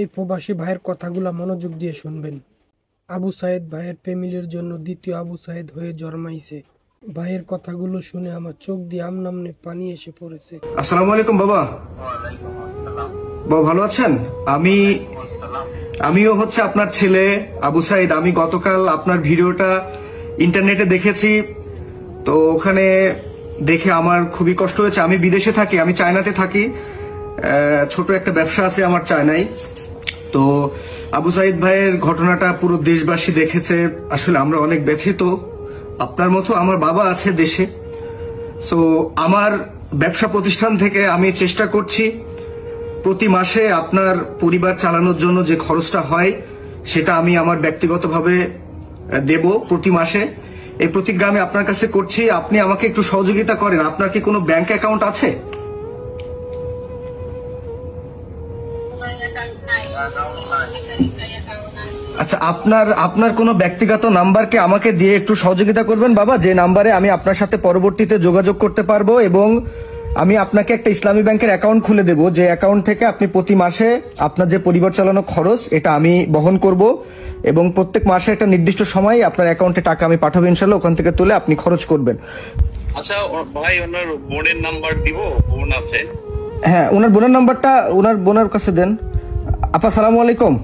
এই প্রবাসী ভাইয়ের কথাগুলো মনোযোগ দিয়ে শুনবেন। আবু সাইদ ভাইয়ের ফ্যামিলির জন্য দ্বিতীয় আবু সাইদ হয়ে জন্মাইছে। ভাইয়ের কথাগুলো শুনে আমার চোখ দিয়ে আমনামনে পানি এসে পড়েছে। আসসালামু আলাইকুম বাবা। বাবা ভালো আছেন? আমিও হচ্ছে আপনার ছেলে আবু সাইদ। আমি গতকাল আপনার ভিডিওটা ইন্টারনেটে দেখেছি, তো ওখানে দেখে আমার খুবই কষ্ট হয়েছে। আমি বিদেশে থাকি, আমি চায়নাতে থাকি, ছোট একটা ব্যবসা আছে আমার চায়নায়। তো আবু সাইদ ভাইয়ের ঘটনাটা পুরো দেশবাসী দেখেছে। আসলে আমরা অনেক ব্যথিত। আপনার মতো আমার বাবা আছে দেশে। সো আমার ব্যবসা প্রতিষ্ঠান থেকে আমি চেষ্টা করছি প্রতি মাসে আপনার পরিবার চালানোর জন্য যে খরচটা হয় সেটা আমি আমার ব্যক্তিগতভাবে দেব প্রতি মাসে। এই প্রতিজ্ঞা আমি আপনার কাছে করছি। আপনি আমাকে একটু সহযোগিতা করেন। আপনার কি কোনো ব্যাংক অ্যাকাউন্ট আছে? আচ্ছা, আপনার কোনো ব্যক্তিগত নাম্বারকে আমাকে দিয়ে একটু সহযোগিতা করবেন বাবা, যে নাম্বারে আমি আপনার সাথে পরবর্তীতে যোগাযোগ করতে পারবো, এবং আমি আপনাকে একটা ইসলামী ব্যাংকের অ্যাকাউন্ট খুলে দেব, যে অ্যাকাউন্ট থেকে আপনি প্রতি মাসে আপনার যে পরিবার চালানো খরচ এটা আমি বহন করব, এবং প্রত্যেক মাসে একটা নির্দিষ্ট সময় আপনার অ্যাকাউন্টে টাকা আমি পাঠাবো ইনশাল্লাহ। ওখান থেকে তুলে আপনি খরচ করবেন। আচ্ছা ভাই, ওনার বোনের নাম্বার দিব? বোন আছে? হ্যাঁ, ওনার বোনের নাম্বারটা ওনার বোনের কাছে দেন। আপা আসসালামু আলাইকুম।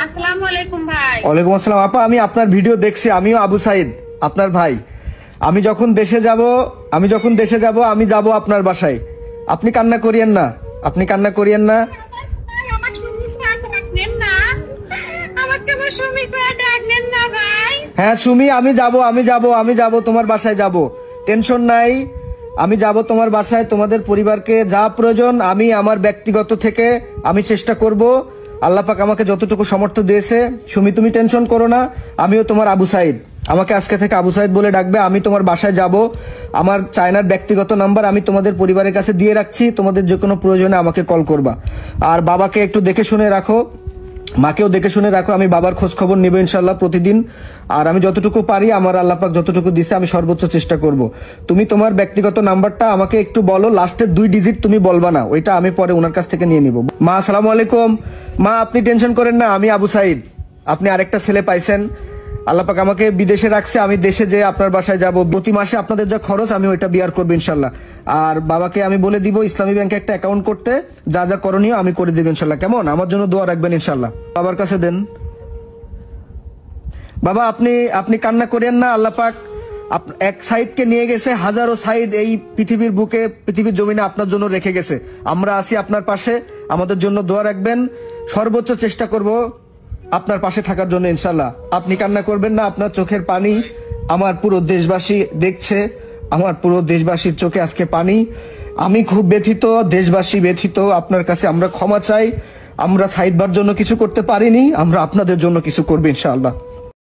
আসসালামু আলাইকুম ভাই। ওয়ালাইকুম আসসালাম। আপা, আমি আপনার ভিডিও দেখছি। আমিও আবু সাইদ, আপনার ভাই। আমি যখন দেশে যাব আমি যাব আপনার বাসায়। আপনি কান্না করিয়েন না, আপনি কান্না করিয়েন না। হ্যাঁ সুমি, আমি যাব তোমার বাসায় যাব, টেনশন নাই। আমি যাব তোমার বাসায়। তোমাদের পরিবারকে যা প্রয়োজন আমি আমার ব্যক্তিগত থেকে আমি চেষ্টা করব। আল্লাহ পাক আমাকে যতটুকু সামর্থ্য দিয়েছে। সুমি, তুমি টেনশন করো না। আমিও তোমার আবু সাইদ। আমাকে আজকে থেকে আবু সাইদ বলে ডাকবে। আমি তোমার বাসায় যাব। আমার চায়নার ব্যক্তিগত নাম্বার আমি তোমাদের পরিবারের কাছে দিয়ে রাখছি। তোমাদের যে কোনো প্রয়োজনে আমাকে কল করবা। আর বাবাকে একটু দেখে শুনে রাখো, মাকেও দেখে শুনে রাখো। আমি বাবার খোঁজ খবর নেব ইনশাল্লাহ প্রতিদিন। আর আমি যতটুকু পারি, আমার আল্লাহ পাক যতটুকু দিছে আমি সর্বোচ্চ চেষ্টা করব। তুমি তোমার ব্যক্তিগত নাম্বারটা আমাকে একটু বলো। লাস্টের 2 ডিজিট তুমি বলবা না, ওইটা আমি পরে ওনার কাছ থেকে নিয়ে নিব। মা আসসালামু আলাইকুম। মা, আপনি টেনশন করেন না, আমি আবু সাইদ। আপনি আরেকটা ছেলে পাইছেন। আল্লাহ পাক আমাকে বিদেশে রাখছে। আমি দেশে যে আপনার বাসায় যাব। প্রতি মাসে আপনাদের যা খরচ আমি ওইটা বিয়ার করবো ইনশাল্লাহ। আর বাবাকে আমি বলে দিব ইসলামী ব্যাংকে একটা অ্যাকাউন্ট করতে, যা যা করণীয় আমি করে দেব ইনশাল্লাহ। কেমন? আমার জন্য দোয়া রাখবেন ইনশাল্লাহ। বাবার কাছে দেন। বাবা, আপনি কান্না করেন না। আল্লাহ পাক এক সাইদকে নিয়ে গেছে, হাজারো সাইদ এই পৃথিবীর বুকে, পৃথিবীর জমিনে আপনার জন্য রেখে গেছে। আমরা আছি আপনার পাশে। আমাদের জন্য দোয়া রাখবেন। সর্বোচ্চ চেষ্টা করব আপনার পাশে থাকার জন্য ইনশাল্লাহ। আপনি কান্না করবেন না। আপনার চোখের পানি আমার পুরো দেশবাসী দেখছে। আমার পুরো দেশবাসীর চোখে আজকে পানি। আমি খুব ব্যথিত, দেশবাসী ব্যথিত। আপনার কাছে আমরা ক্ষমা চাই। আমরা সাইদ ভাইয়ের জন্য কিছু করতে পারিনি, আমরা আপনাদের জন্য কিছু করবো ইনশাআল্লাহ।